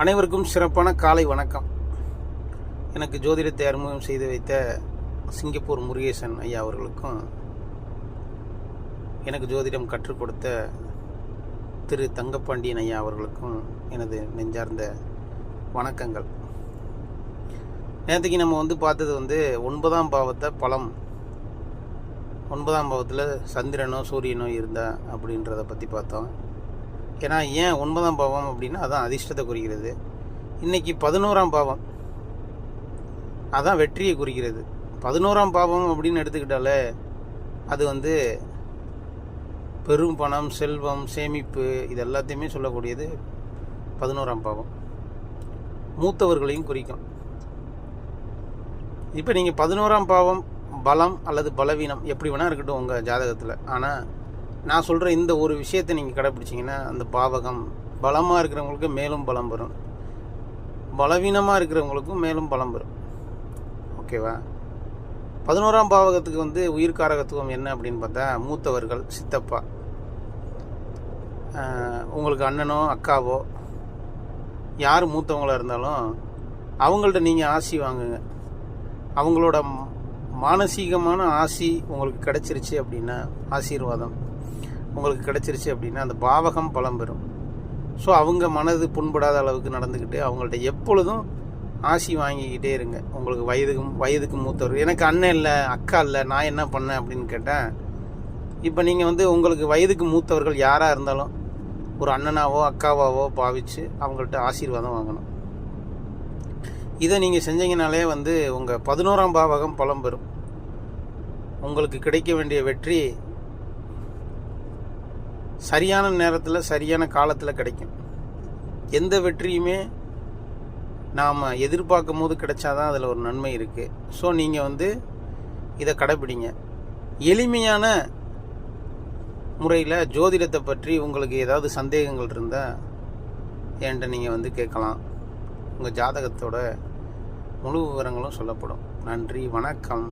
அனைவருக்கும் சிறப்பான காலை வணக்கம். எனக்கு ஜோதிடத்தை அறிமுகம் செய்து வைத்த சிங்கப்பூர் முருகேசன் ஐயா அவர்களுக்கும், எனக்கு ஜோதிடம் கற்றுக் கொடுத்த திரு தங்கப்பாண்டியன் ஐயா அவர்களுக்கும் எனது நெஞ்சார்ந்த வணக்கங்கள். நேற்றுக்கு நம்ம பார்த்தது 9ஆம் பாவத்தை பலம், 9ஆம் பாவத்தில் சந்திரனோ சூரியனோ இருந்தா அப்படின்றத பற்றி பார்த்தோம். ஏன்னா ஏன் 9ஆம் பாவம் அப்படின்னா அதான் அதிர்ஷ்டத்தை குறிக்கிறது. இன்றைக்கி 11ஆம் பாவம் அதான் வெற்றியை குறிக்கிறது. 11ஆம் பாவம் அப்படின்னு எடுத்துக்கிட்டாலே அது பெரும் பணம், செல்வம், சேமிப்பு இது எல்லாத்தையுமே சொல்லக்கூடியது 11ஆம் பாவம். மூத்தவர்களையும் குறிக்கும். இப்போ நீங்கள் 11ஆம் பாவம் பலம் அல்லது பலவீனம் எப்படி வேணால் இருக்கட்டும் உங்கள் ஜாதகத்தில். ஆனால் நான் சொல்கிற இந்த ஒரு விஷயத்தை நீங்கள் கடைப்பிடிச்சிங்கன்னா அந்த பாவகம் பலமாக இருக்கிறவங்களுக்கு மேலும் பலம் வரும், பலவீனமாக இருக்கிறவங்களுக்கும் மேலும் பலம் வரும். ஓகேவா? 11ஆம் பாவகத்துக்கு உயிர்காரகத்துவம் என்ன அப்படின்னு பார்த்தா, மூத்தவர்கள், சித்தப்பா, உங்களுக்கு அண்ணனோ அக்காவோ யார் மூத்தவங்களாக இருந்தாலும் அவங்கள்ட்ட நீங்கள் ஆசி வாங்குங்க. அவங்களோட மானசீகமான ஆசி உங்களுக்கு கிடைச்சிருச்சு அப்படின்னா, ஆசீர்வாதம் உங்களுக்கு கிடைச்சிருச்சு அப்படின்னா அந்த பாவகம் பலம் பெறும். ஸோ அவங்க மனது புண்படாத அளவுக்கு நடந்துக்கிட்டு அவங்கள்ட்ட எப்பொழுதும் ஆசி வாங்கிக்கிட்டே இருங்க. உங்களுக்கு வயதுக்கு மூத்தவர், எனக்கு அண்ணன் இல்லை அக்கா இல்லை நான் என்ன பண்ணேன் அப்படின்னு கேட்டேன். இப்போ நீங்கள் உங்களுக்கு வயதுக்கு மூத்தவர்கள் யாராக இருந்தாலும் ஒரு அண்ணனாவோ அக்காவாவோ பாவித்து அவங்கள்ட்ட ஆசீர்வாதம் வாங்கணும். இதை நீங்கள் செஞ்சீங்கனாலே உங்கள் 11ஆம் பாவகம் பலம் பெறும். உங்களுக்கு கிடைக்க வேண்டிய வெற்றி சரியான நேரத்தில் சரியான காலத்தில் கிடைக்கும். எந்த வெற்றியுமே நாம் எதிர்பார்க்கும் போது கிடைச்சாதான் அதில் ஒரு நன்மை இருக்குது. ஸோ நீங்கள் இதை கடைப்பிடிங்க. எளிமையான முறையில் ஜோதிடத்தை பற்றி உங்களுக்கு ஏதாவது சந்தேகங்கள் இருந்தால் என்கிட்ட நீங்கள் கேட்கலாம். உங்கள் ஜாதகத்தோட முழு விவரங்களும் சொல்லப்படும். நன்றி, வணக்கம்.